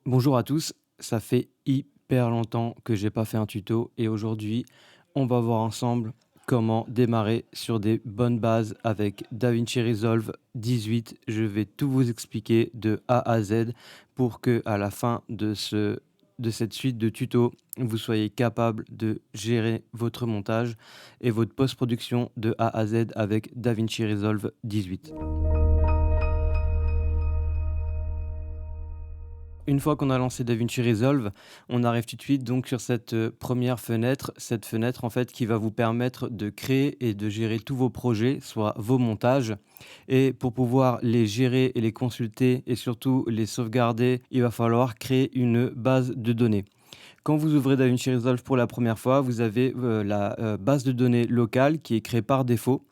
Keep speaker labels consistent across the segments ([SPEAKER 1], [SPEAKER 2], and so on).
[SPEAKER 1] Bonjour à tous, ça fait hyper longtemps que j'ai pas fait un tuto et aujourd'hui, on va voir ensemble comment démarrer sur des bonnes bases avec DaVinci Resolve 18. Je vais tout vous expliquer de A à Z pour que à la fin de cette suite de tutos, vous soyez capable de gérer votre montage et votre post-production de A à Z avec DaVinci Resolve 18. Une fois qu'on a lancé DaVinci Resolve, on arrive tout de suite donc sur cette, 1re fenêtre. Cette fenêtre en fait qui va vous permettre de créer et de gérer tous vos projets, soit vos montages et pour pouvoir les gérer et les consulter et surtout les sauvegarder, il va falloir créer une base de données. Quand vous ouvrez DaVinci Resolve pour la première fois, vous avez, la, base de données locale qui est créée par défaut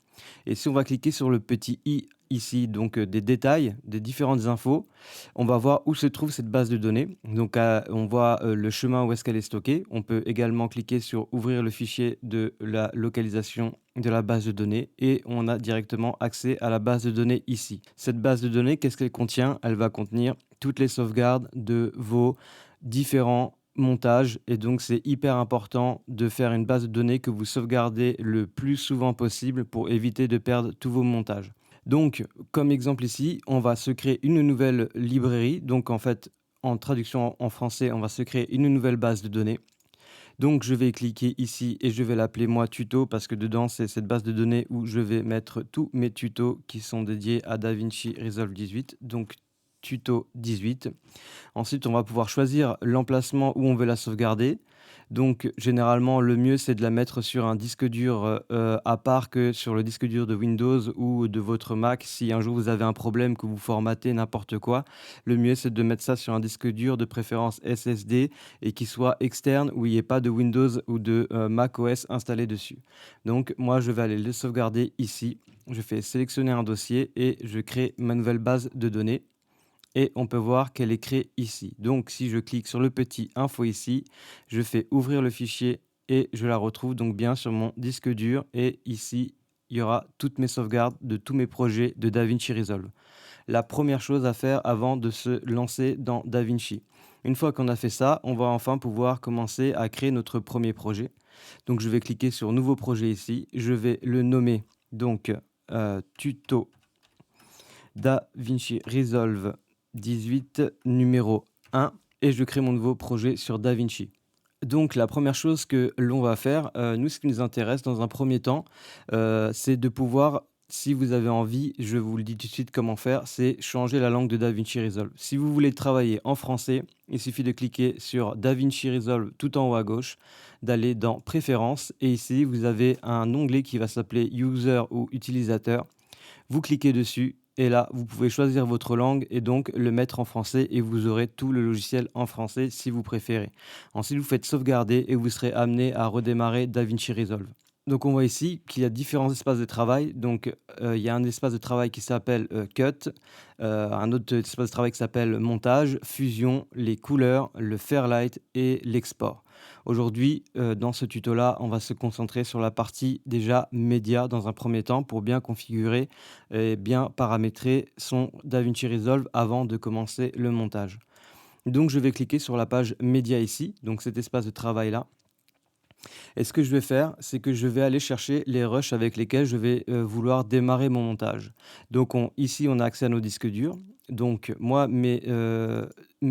[SPEAKER 1] et si on va cliquer sur le petit i ici, donc des détails, des différentes infos, on va voir où se trouve cette base de données. Donc on voit le chemin où est-ce qu'elle est stockée. On peut également cliquer sur ouvrir le fichier de la localisation de la base de données et on a directement accès à la base de données ici. Cette base de données, qu'est-ce qu'elle contient? Elle va contenir toutes les sauvegardes de vos différents montage et donc c'est hyper important de faire une base de données que vous sauvegardez le plus souvent possible pour éviter de perdre tous vos montages. Donc comme exemple ici, on va se créer une nouvelle librairie, donc en fait en traduction en français, on va se créer une nouvelle base de données. Donc je vais cliquer ici et je vais l'appeler moi tuto parce que dedans c'est cette base de données où je vais mettre tous mes tutos qui sont dédiés à DaVinci Resolve 18, donc tuto 18. Ensuite, on va pouvoir choisir l'emplacement où on veut la sauvegarder. Donc généralement, le mieux, c'est de la mettre sur un disque dur, à part que sur le disque dur de Windows ou de votre Mac. Si un jour vous avez un problème, que vous formatez n'importe quoi, le mieux, c'est de mettre ça sur un disque dur, de préférence SSD et qui soit externe, où il y ait pas de Windows ou de, macOS installé dessus. Donc moi, je vais aller le sauvegarder ici. Je fais sélectionner un dossier et je crée ma nouvelle base de données et on peut voir qu'elle est créée ici. Donc si je clique sur le petit info ici, je fais ouvrir le fichier et je la retrouve donc bien sur mon disque dur et ici, il y aura toutes mes sauvegardes de tous mes projets de DaVinci Resolve. La première chose à faire avant de se lancer dans DaVinci. Une fois qu'on a fait ça, on va enfin pouvoir commencer à créer notre premier projet. Donc je vais cliquer sur nouveau projet ici, je vais le nommer donc tuto DaVinci Resolve 18 numéro 1 et je crée mon nouveau projet sur DaVinci. Donc la première chose que l'on va faire, nous ce qui nous intéresse dans un premier temps, c'est de pouvoir, si vous avez envie, je vous le dis tout de suite comment faire, c'est changer la langue de DaVinci Resolve. Si vous voulez travailler en français, il suffit de cliquer sur DaVinci Resolve tout en haut à gauche, d'aller dans Préférences et ici vous avez un onglet qui va s'appeler User ou Utilisateur. Vous cliquez dessus et là, vous pouvez choisir votre langue et donc le mettre en français et vous aurez tout le logiciel en français si vous préférez. Ensuite, vous faites sauvegarder et vous serez amené à redémarrer DaVinci Resolve. Donc on voit ici qu'il y a différents espaces de travail. Donc il y a un espace de travail qui s'appelle Cut, un autre espace de travail qui s'appelle Montage, Fusion, les couleurs, le Fairlight et l'export. Aujourd'hui, dans ce tuto-là, on va se concentrer sur la partie déjà média dans un premier temps pour bien configurer et bien paramétrer son DaVinci Resolve avant de commencer le montage. Donc je vais cliquer sur la page média ici, donc cet espace de travail-là. Et ce que je vais faire, c'est que je vais aller chercher les rushs avec lesquels je vais, vouloir démarrer mon montage. Donc ici, on a accès à nos disques durs. Donc moi, mes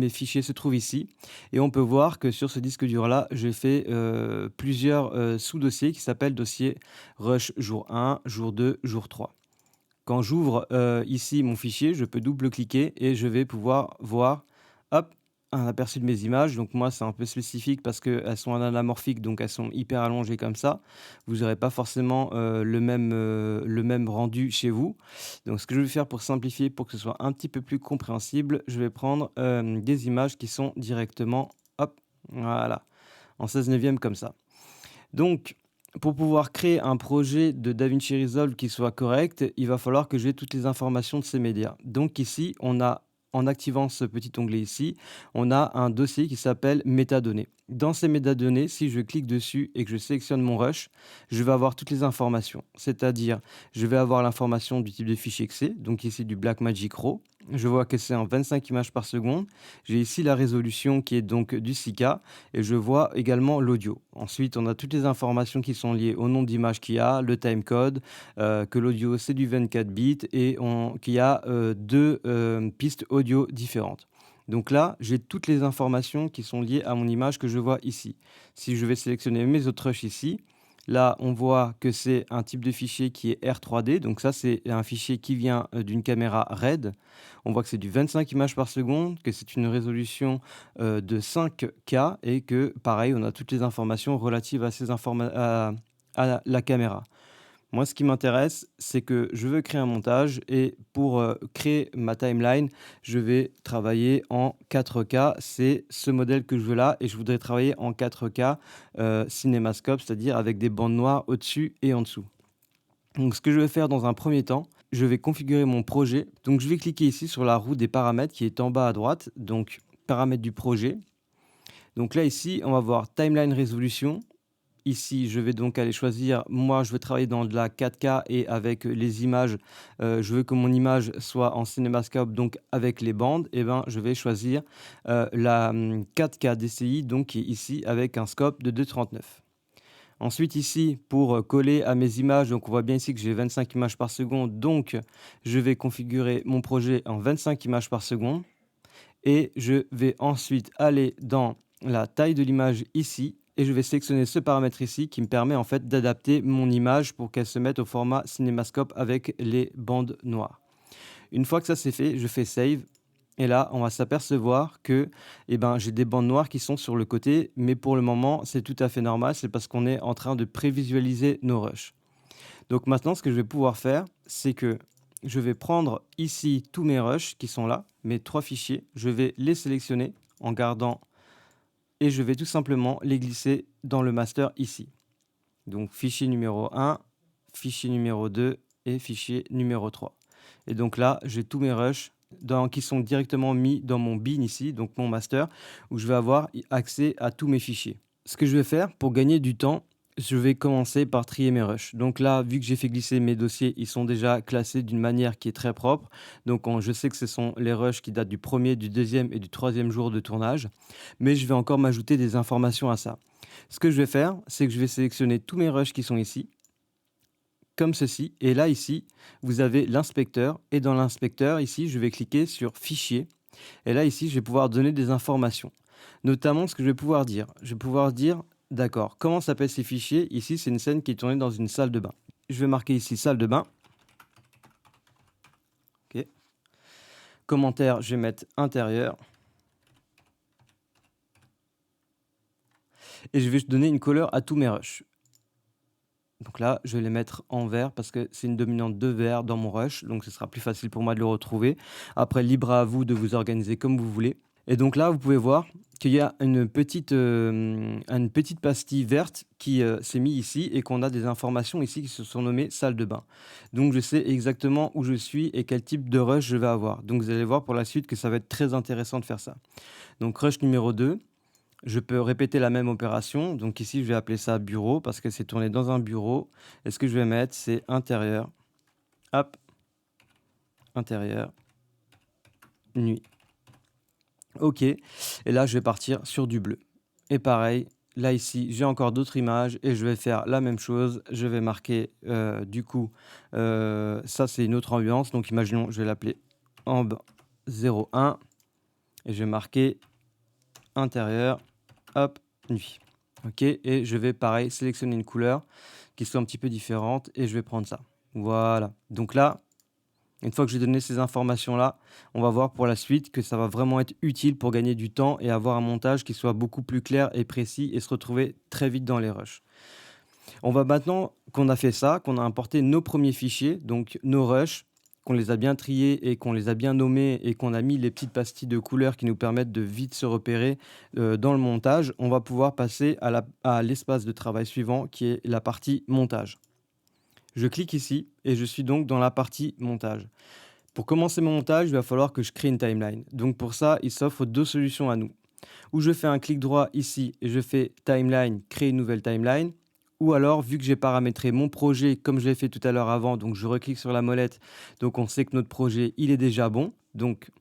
[SPEAKER 1] fichiers se trouvent ici et on peut voir que sur ce disque dur-là, j'ai fait, plusieurs, sous-dossiers qui s'appellent dossier rush jour 1, jour 2, jour 3. Quand j'ouvre, ici mon fichier, je peux double-cliquer et je vais pouvoir voir, hop, un aperçu de mes images. Donc moi, c'est un peu spécifique parce qu'elles sont anamorphiques, donc elles sont hyper allongées comme ça. Vous aurez pas forcément, le même rendu chez vous. Donc ce que je vais faire pour simplifier, pour que ce soit un petit peu plus compréhensible, je vais prendre, des images qui sont directement, hop, voilà, en 16/9 comme ça. Donc, pour pouvoir créer un projet de DaVinci Resolve qui soit correct, il va falloir que j'ai toutes les informations de ces médias. Donc ici, on a, en activant ce petit onglet ici, on a un dossier qui s'appelle métadonnées. Dans ces métadonnées, si je clique dessus et que je sélectionne mon rush, je vais avoir toutes les informations. C'est-à-dire, je vais avoir l'information du type de fichier que c'est, donc ici du Blackmagic Raw. Je vois que c'est en 25 images par seconde. J'ai ici la résolution qui est donc du 6K et je vois également l'audio. Ensuite, on a toutes les informations qui sont liées au nombre d'images qu'il y a, le timecode, que l'audio c'est du 24 bits et qu'il y a deux pistes audio différentes. Donc là, j'ai toutes les informations qui sont liées à mon image que je vois ici. Si je vais sélectionner mes autres rushs ici, là, on voit que c'est un type de fichier qui est R3D. Donc ça, c'est un fichier qui vient d'une caméra RED. On voit que c'est du 25 images par seconde, que c'est une résolution de 5K et que, pareil, on a toutes les informations relatives à à la caméra. Moi, ce qui m'intéresse, c'est que je veux créer un montage et pour créer ma timeline, je vais travailler en 4K. C'est ce modèle que je veux là et je voudrais travailler en 4K cinémascope, c'est-à-dire avec des bandes noires au-dessus et en dessous. Donc, ce que je vais faire dans un premier temps, je vais configurer mon projet. Donc, je vais cliquer ici sur la roue des paramètres qui est en bas à droite. Donc, paramètres du projet. Donc là, ici, on va voir Timeline Résolution. Ici, je vais donc aller choisir, moi, je veux travailler dans de la 4K et avec les images, je veux que mon image soit en cinémascope, donc avec les bandes. Et ben, je vais choisir la 4K DCI, donc qui est ici avec un scope de 2,39. Ensuite ici, pour coller à mes images, donc on voit bien ici que j'ai 25 images par seconde, donc je vais configurer mon projet en 25 images par seconde et je vais ensuite aller dans la taille de l'image ici et je vais sélectionner ce paramètre ici qui me permet en fait d'adapter mon image pour qu'elle se mette au format cinémascope avec les bandes noires. Une fois que ça c'est fait, je fais save et là, on va s'apercevoir que j'ai des bandes noires qui sont sur le côté, mais pour le moment, c'est tout à fait normal, c'est parce qu'on est en train de prévisualiser nos rushs. Donc maintenant, ce que je vais pouvoir faire, c'est que je vais prendre ici tous mes rushs qui sont là, mes 3 fichiers, je vais les sélectionner en gardant et je vais tout simplement les glisser dans le master ici. Donc fichier numéro 1, fichier numéro 2 et fichier numéro 3. Et donc là, j'ai tous mes rushs qui sont directement mis dans mon bin ici, donc mon master, où je vais avoir accès à tous mes fichiers. Ce que je vais faire pour gagner du temps, je vais commencer par trier mes rushs. Donc là, vu que j'ai fait glisser mes dossiers, ils sont déjà classés d'une manière qui est très propre. Donc je sais que ce sont les rushs qui datent du premier, du deuxième et du troisième jour de tournage. Mais je vais encore m'ajouter des informations à ça. Ce que je vais faire, c'est que je vais sélectionner tous mes rushs qui sont ici, comme ceci. Et là, ici, vous avez l'inspecteur. Et dans l'inspecteur, ici, je vais cliquer sur Fichier. Et là, ici, je vais pouvoir donner des informations. Notamment, ce que je vais pouvoir dire. Je vais pouvoir dire, d'accord, comment s'appellent ces fichiers? Ici, c'est une scène qui est tournée dans une salle de bain. Je vais marquer ici salle de bain. OK. Commentaire, je vais mettre intérieur. Et je vais donner une couleur à tous mes rushs. Donc là, je vais les mettre en vert parce que c'est une dominante de vert dans mon rush, donc ce sera plus facile pour moi de le retrouver. Après, libre à vous de vous organiser comme vous voulez. Et donc là, vous pouvez voir qu'il y a une petite pastille verte qui s'est mise ici et qu'on a des informations ici qui se sont nommées salle de bain. Donc je sais exactement où je suis et quel type de rush je vais avoir. Donc vous allez voir pour la suite que ça va être très intéressant de faire ça. Donc rush numéro 2. Je peux répéter la même opération. Donc ici, je vais appeler ça bureau parce que c'est tourné dans un bureau. Et ce que je vais mettre, c'est intérieur. Hop, intérieur, nuit. OK. Et là, je vais partir sur du bleu. Et pareil, là ici, j'ai encore d'autres images et je vais faire la même chose. Je vais marquer du coup, ça c'est une autre ambiance. Donc imaginons, je vais l'appeler amb 01 et je vais marquer intérieur. Hop, nuit. OK et je vais pareil sélectionner une couleur qui soit un petit peu différente et je vais prendre ça. Voilà. Donc là, une fois que j'ai donné ces informations-là, on va voir pour la suite que ça va vraiment être utile pour gagner du temps et avoir un montage qui soit beaucoup plus clair et précis et se retrouver très vite dans les rushs. On va maintenant qu'on a fait ça, qu'on a importé nos premiers fichiers, donc nos rushs, qu'on les a bien triés et qu'on les a bien nommés et qu'on a mis les petites pastilles de couleurs qui nous permettent de vite se repérer dans le montage, on va pouvoir passer à l'espace de travail suivant qui est la partie montage. Je clique ici et je suis donc dans la partie montage. Pour commencer mon montage, il va falloir que je crée une timeline. Donc pour ça, il s'offre deux solutions à nous. Ou je fais un clic droit ici et je fais timeline, créer une nouvelle timeline. Ou alors, vu que j'ai paramétré mon projet comme je l'ai fait tout à l'heure avant, donc je reclique sur la molette, donc on sait que notre projet, il est déjà bon. Donc,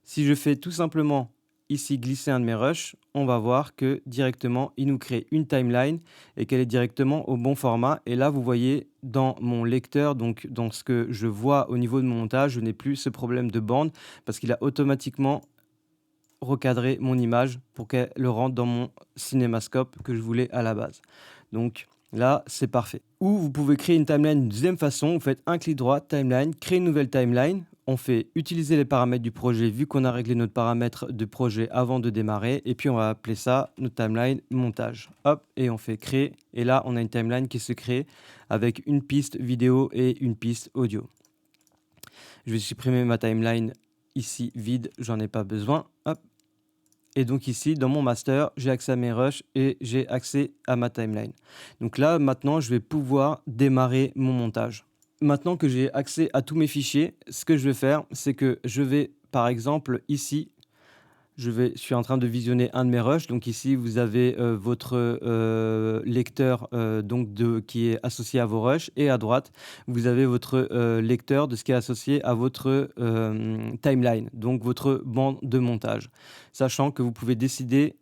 [SPEAKER 1] si je fais tout simplement ici glisser un de mes rushs, on va voir que directement, il nous crée une timeline et qu'elle est directement au bon format. Et là, vous voyez dans mon lecteur, donc dans ce que je vois au niveau de mon montage, je n'ai plus ce problème de bande parce qu'il a automatiquement recadré mon image pour qu'elle le rentre dans mon cinémascope que je voulais à la base. Donc là, c'est parfait. Ou vous pouvez créer une timeline d'une deuxième façon. Vous faites un clic droit, timeline, créer une nouvelle timeline. On fait utiliser les paramètres du projet vu qu'on a réglé notre paramètre de projet avant de démarrer. Et puis on va appeler ça notre timeline montage. Hop, et on fait créer. Et là, on a une timeline qui se crée avec une piste vidéo et une piste audio. Je vais supprimer ma timeline ici vide, j'en ai pas besoin. Hop. Et donc ici, dans mon master, j'ai accès à mes rushs et j'ai accès à ma timeline. Donc là, maintenant, je vais pouvoir démarrer mon montage. Maintenant que j'ai accès à tous mes fichiers, ce que je vais faire, c'est que je vais, par exemple, ici, je suis en train de visionner un de mes rushs. Donc ici, vous avez votre lecteur qui est associé à vos rushs. Et à droite, vous avez votre lecteur de ce qui est associé à votre timeline, donc votre bande de montage. Sachant que vous pouvez décider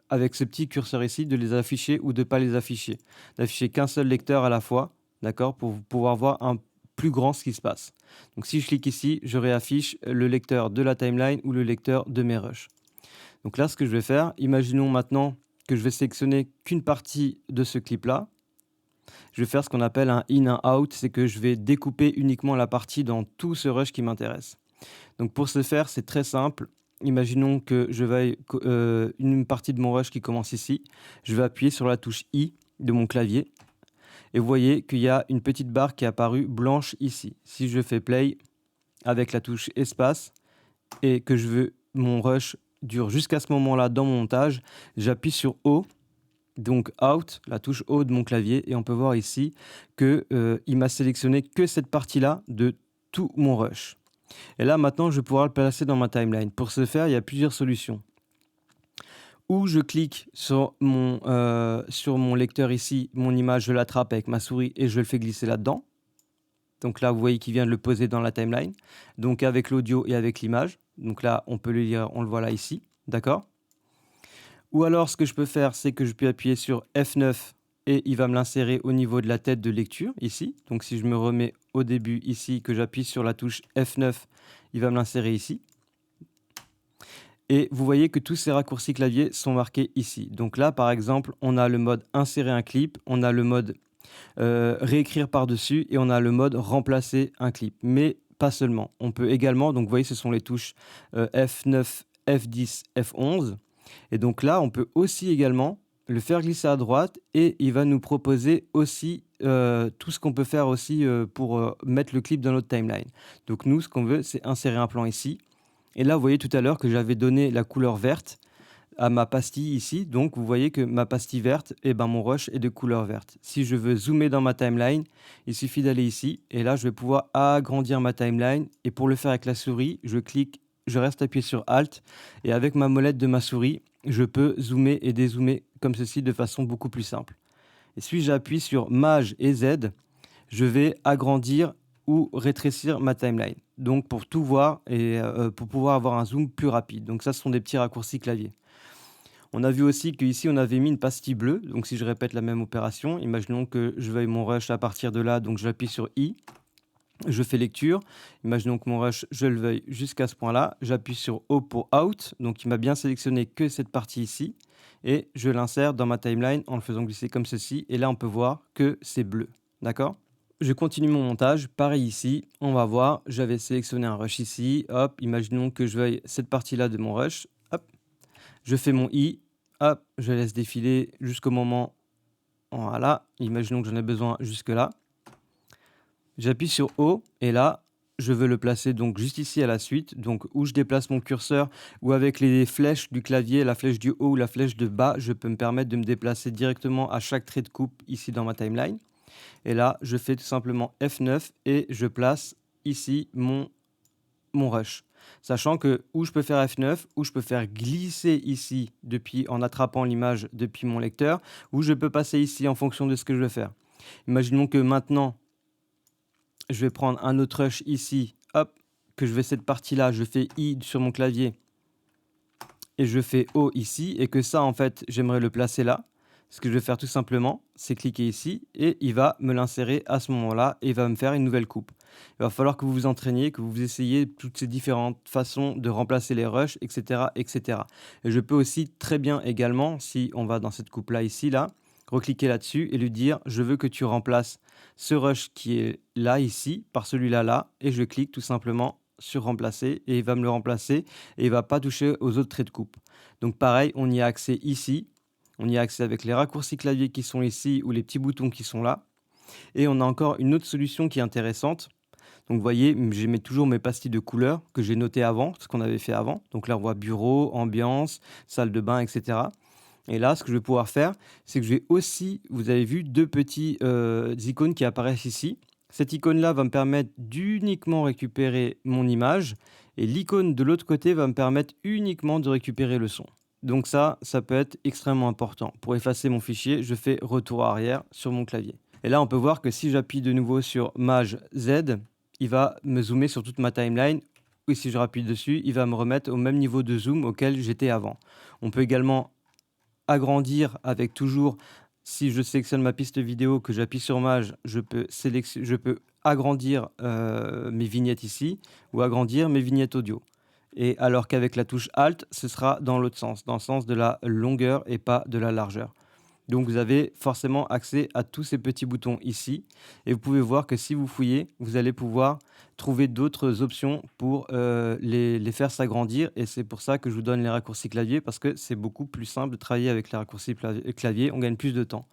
[SPEAKER 1] avec ce petit curseur ici, de les afficher ou de ne pas les afficher. D'afficher qu'un seul lecteur à la fois, d'accord, pour pouvoir voir un plus grand ce qui se passe. Donc si je clique ici, je réaffiche le lecteur de la timeline ou le lecteur de mes rushs. Donc là, ce que je vais faire, imaginons maintenant que je vais sélectionner qu'une partie de ce clip-là. Je vais faire ce qu'on appelle un in, un out, c'est que je vais découper uniquement la partie dans tout ce rush qui m'intéresse. Donc pour ce faire, c'est très simple. Imaginons que je veuille une partie de mon rush qui commence ici. Je vais appuyer sur la touche I de mon clavier. Et vous voyez qu'il y a une petite barre qui est apparue blanche ici. Si je fais play avec la touche espace et que je veux mon rush dure jusqu'à ce moment-là dans mon montage, j'appuie sur O, donc out, la touche O de mon clavier, et on peut voir ici qu'il m'a sélectionné que cette partie-là de tout mon rush. Et là maintenant, je vais pouvoir le placer dans ma timeline. Pour ce faire, il y a plusieurs solutions. Ou je clique sur mon lecteur ici, mon image, je l'attrape avec ma souris et je le fais glisser là-dedans. Donc là, vous voyez qu'il vient de le poser dans la timeline. Donc avec l'audio et avec l'image. Donc là, on peut le lire, on le voit là ici. D'accord? Ou alors, ce que je peux faire, c'est que je peux appuyer sur F9 et il va me l'insérer au niveau de la tête de lecture ici. Donc si je me remets au début ici, que j'appuie sur la touche F9, il va me l'insérer ici. Et vous voyez que tous ces raccourcis clavier sont marqués ici. Donc là, par exemple, on a le mode insérer un clip, on a le mode réécrire par-dessus et on a le mode remplacer un clip. Mais pas seulement. On peut également, donc vous voyez, ce sont les touches F9, F10, F11. Et donc là, on peut aussi également le faire glisser à droite et il va nous proposer aussi tout ce qu'on peut faire aussi pour mettre le clip dans notre timeline. Donc nous, ce qu'on veut, c'est insérer un plan ici. Et là, vous voyez tout à l'heure que j'avais donné la couleur verte à ma pastille ici. Donc, vous voyez que ma pastille verte, et ben, mon rush est de couleur verte. Si je veux zoomer dans ma timeline, il suffit d'aller ici. Et là, je vais pouvoir agrandir ma timeline. Et pour le faire avec la souris, je clique, je reste appuyé sur Alt. Et avec ma molette de ma souris, je peux zoomer et dézoomer comme ceci de façon beaucoup plus simple. Et si j'appuie sur Maj et Z, je vais agrandir ou rétrécir ma timeline. Donc pour tout voir et pour pouvoir avoir un zoom plus rapide. Donc ça, ce sont des petits raccourcis clavier. On a vu aussi qu'ici, on avait mis une pastille bleue. Donc si je répète la même opération, imaginons que je veuille mon rush à partir de là. Donc j'appuie sur I. Je fais lecture. Imaginons que mon rush, je le veuille jusqu'à ce point-là. J'appuie sur O pour out. Donc il m'a bien sélectionné que cette partie ici. Et je l'insère dans ma timeline en le faisant glisser comme ceci. Et là, on peut voir que c'est bleu. D'accord ? Je continue mon montage, pareil ici, on va voir, j'avais sélectionné un rush ici, hop, imaginons que je veuille cette partie-là de mon rush, hop, je fais mon I, hop, je laisse défiler jusqu'au moment, voilà, imaginons que j'en ai besoin jusque là. J'appuie sur O, et là, je veux le placer donc juste ici à la suite, donc où je déplace mon curseur, ou avec les flèches du clavier, la flèche du haut ou la flèche de bas, je peux me permettre de me déplacer directement à chaque trait de coupe ici dans ma timeline. Et là, je fais tout simplement F9 et je place ici mon rush. Sachant que où je peux faire F9, où je peux faire glisser ici depuis en attrapant l'image depuis mon lecteur, ou je peux passer ici en fonction de ce que je veux faire. Imaginons que maintenant, je vais prendre un autre rush ici, hop, que je vais cette partie-là, je fais I sur mon clavier et je fais O ici et que ça, en fait, j'aimerais le placer là. Ce que je vais faire tout simplement, c'est cliquer ici et il va me l'insérer à ce moment-là et il va me faire une nouvelle coupe. Il va falloir que vous vous entraîniez, que vous essayiez toutes ces différentes façons de remplacer les rushs, etc., etc. Et je peux aussi très bien également, si on va dans cette coupe-là ici, là, recliquer là-dessus et lui dire: «Je veux que tu remplaces ce rush qui est là, ici, par celui-là, là» et je clique tout simplement sur remplacer et il va me le remplacer et il va pas toucher aux autres traits de coupe. Donc pareil, on y a accès ici, on y a accès avec les raccourcis clavier qui sont ici ou les petits boutons qui sont là. Et on a encore une autre solution qui est intéressante. Donc vous voyez, j'ai toujours mes pastilles de couleurs que j'ai notées avant, ce qu'on avait fait avant. Donc là, on voit bureau, ambiance, salle de bain, etc. Et là, ce que je vais pouvoir faire, c'est que je vais aussi, vous avez vu, deux petits icônes qui apparaissent ici. Cette icône-là va me permettre d'uniquement récupérer mon image et l'icône de l'autre côté va me permettre uniquement de récupérer le son. Donc ça peut être extrêmement important. Pour effacer mon fichier, je fais retour arrière sur mon clavier. Et là, on peut voir que si j'appuie de nouveau sur Maj Z, il va me zoomer sur toute ma timeline. Et si je rappuie dessus, il va me remettre au même niveau de zoom auquel j'étais avant. On peut également agrandir avec toujours, si je sélectionne ma piste vidéo, que j'appuie sur Maj, je peux agrandir mes vignettes ici ou agrandir mes vignettes audio. Et alors qu'avec la touche Alt, ce sera dans l'autre sens, dans le sens de la longueur et pas de la largeur. Donc vous avez forcément accès à tous ces petits boutons ici et vous pouvez voir que si vous fouillez, vous allez pouvoir trouver d'autres options pour les faire s'agrandir et c'est pour ça que je vous donne les raccourcis clavier parce que c'est beaucoup plus simple de travailler avec les raccourcis clavier, on gagne plus de temps.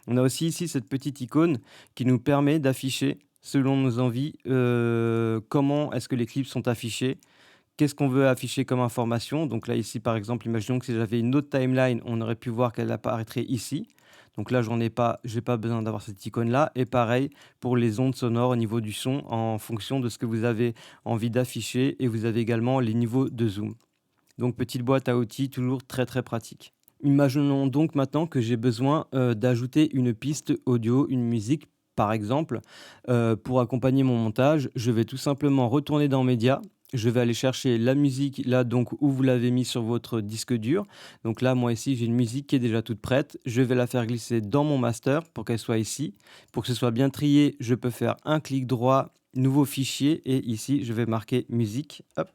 [SPEAKER 1] On a aussi ici cette petite icône qui nous permet d'afficher selon nos envies comment est-ce que les clips sont affichés. Qu'est-ce qu'on veut afficher comme information? Donc là, ici, par exemple, imaginons que si j'avais une autre timeline, on aurait pu voir qu'elle apparaîtrait ici. Donc là, j'en ai pas, j'ai pas besoin d'avoir cette icône-là. Et pareil pour les ondes sonores au niveau du son, en fonction de ce que vous avez envie d'afficher. Et vous avez également les niveaux de zoom. Donc petite boîte à outils, toujours très très pratique. Imaginons donc maintenant que j'ai besoin d'ajouter une piste audio, une musique par exemple, pour accompagner mon montage. Je vais tout simplement retourner dans Médias. Je vais aller chercher la musique là donc où vous l'avez mis sur votre disque dur. Donc là, moi ici, j'ai une musique qui est déjà toute prête. Je vais la faire glisser dans mon master pour qu'elle soit ici. Pour que ce soit bien trié, je peux faire un clic droit, nouveau fichier et ici, je vais marquer musique. Hop.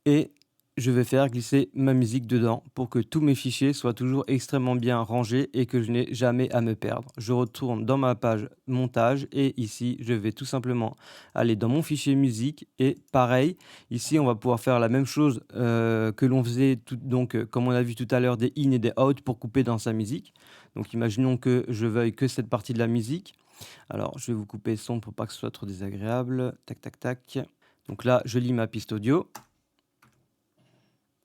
[SPEAKER 1] Et je vais faire glisser ma musique dedans pour que tous mes fichiers soient toujours extrêmement bien rangés et que je n'ai jamais à me perdre. Je retourne dans ma page montage et ici, je vais tout simplement aller dans mon fichier musique et pareil, ici, on va pouvoir faire la même chose que l'on faisait comme on a vu tout à l'heure des in et des out pour couper dans sa musique. Donc imaginons que je veuille que cette partie de la musique. Alors, je vais vous couper le son pour pas que ce soit trop désagréable. Tac, tac, tac. Donc là, je lis ma piste audio.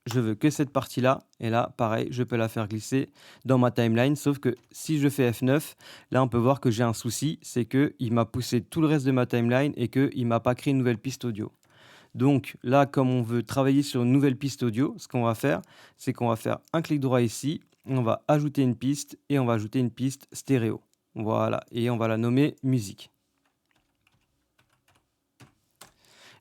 [SPEAKER 1] Je veux que cette partie-là et là, pareil, je peux la faire glisser dans ma timeline. Sauf que si je fais F9, là, on peut voir que j'ai un souci, c'est qu'il m'a poussé tout le reste de ma timeline et qu'il m'a pas créé une nouvelle piste audio. Donc là, comme on veut travailler sur une nouvelle piste audio, ce qu'on va faire, c'est qu'on va faire un clic droit ici, on va ajouter une piste et on va ajouter une piste stéréo. Voilà, et on va la nommer musique.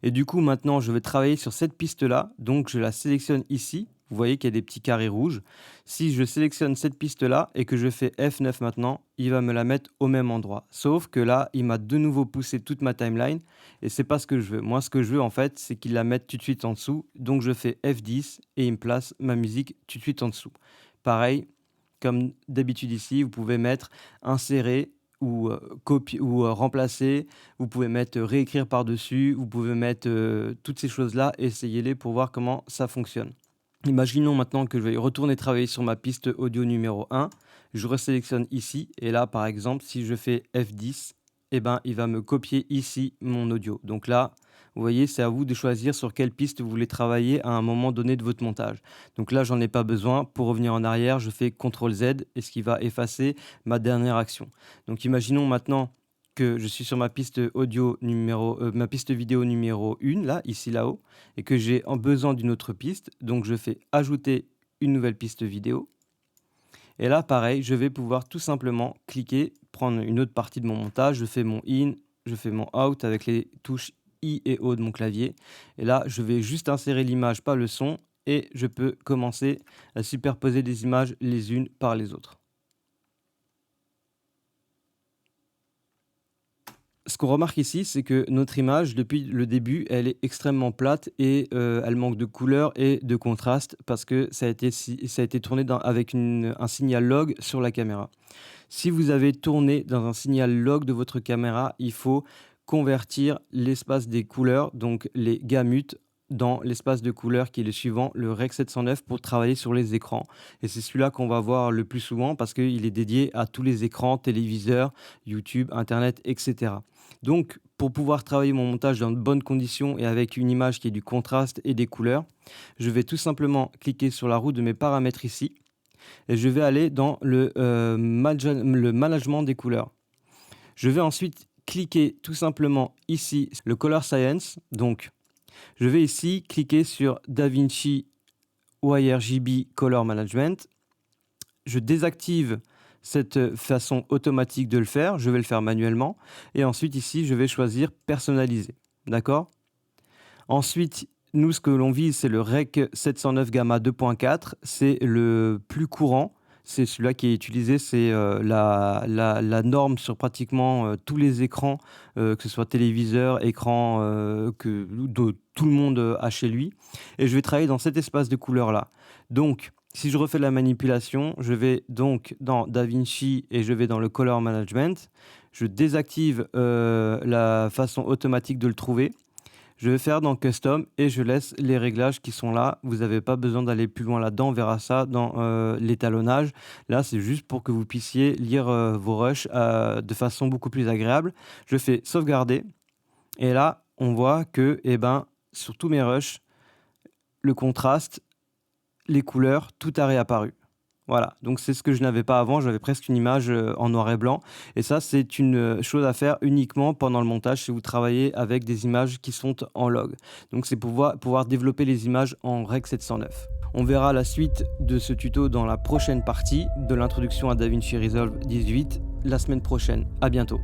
[SPEAKER 1] Et du coup, maintenant, je vais travailler sur cette piste-là. Donc, je la sélectionne ici. Vous voyez qu'il y a des petits carrés rouges. Si je sélectionne cette piste-là et que je fais F9 maintenant, il va me la mettre au même endroit. Sauf que là, il m'a de nouveau poussé toute ma timeline et c'est pas ce que je veux. Moi, ce que je veux, en fait, c'est qu'il la mette tout de suite en dessous. Donc, je fais F10 et il me place ma musique tout de suite en dessous. Pareil, comme d'habitude ici, vous pouvez mettre insérer ou copier ou remplacer. Vous pouvez mettre réécrire par-dessus. Vous pouvez mettre toutes ces choses-là. Essayez-les pour voir comment ça fonctionne. Imaginons maintenant que je vais retourner travailler sur ma piste audio numéro 1. Je resélectionne ici et là, par exemple, si je fais F10, eh ben, il va me copier ici mon audio. Donc là, vous voyez, c'est à vous de choisir sur quelle piste vous voulez travailler à un moment donné de votre montage. Donc là, j'en ai pas besoin. Pour revenir en arrière, je fais CTRL Z et ce qui va effacer ma dernière action. Donc imaginons maintenant que je suis sur ma piste ma piste vidéo numéro 1, là, ici là-haut, et que j'ai besoin d'une autre piste. Donc je fais ajouter une nouvelle piste vidéo. Et là, pareil, je vais pouvoir tout simplement cliquer, prendre une autre partie de mon montage. Je fais mon in, je fais mon Out avec les touches I et O de mon clavier. Et là, je vais juste insérer l'image, pas le son, et je peux commencer à superposer des images les unes par les autres. Ce qu'on remarque ici, c'est que notre image, depuis le début, elle est extrêmement plate et elle manque de couleur et de contraste parce que ça a été tourné avec un signal log sur la caméra. Si vous avez tourné dans un signal log de votre caméra, il faut convertir l'espace des couleurs, donc les gammutes, dans l'espace de couleurs qui est le suivant, le Rec 709, pour travailler sur les écrans. Et c'est celui-là qu'on va voir le plus souvent parce qu'il est dédié à tous les écrans, téléviseurs, YouTube, Internet, etc. Donc, pour pouvoir travailler mon montage dans de bonnes conditions et avec une image qui ait du contraste et des couleurs, je vais tout simplement cliquer sur la roue de mes paramètres ici et je vais aller dans le management des couleurs. Je vais ensuite cliquer tout simplement ici le Color Science. Donc, je vais ici cliquer sur DaVinci YRGB Color Management. Je désactive cette façon automatique de le faire. Je vais le faire manuellement. Et ensuite, ici, je vais choisir Personnaliser. D'accord ? Ensuite, nous, ce que l'on vise, c'est le Rec 709 Gamma 2.4. C'est le plus courant. C'est celui-là qui est utilisé. C'est la norme sur pratiquement tous les écrans, que ce soit téléviseur, écran, que tout le monde a chez lui. Et je vais travailler dans cet espace de couleurs-là. Donc, si je refais la manipulation, je vais donc dans DaVinci et je vais dans le Color Management. Je désactive la façon automatique de le trouver. Je vais faire dans Custom et je laisse les réglages qui sont là. Vous n'avez pas besoin d'aller plus loin là-dedans. On verra ça dans l'étalonnage. Là, c'est juste pour que vous puissiez lire vos rushs de façon beaucoup plus agréable. Je fais sauvegarder. Et là, on voit que sur tous mes rushs, le contraste, les couleurs, tout a réapparu. Voilà, donc c'est ce que je n'avais pas avant, j'avais presque une image en noir et blanc. Et ça, c'est une chose à faire uniquement pendant le montage si vous travaillez avec des images qui sont en log. Donc c'est pouvoir développer les images en Rec 709. On verra la suite de ce tuto dans la prochaine partie de l'introduction à DaVinci Resolve 18 la semaine prochaine. À bientôt.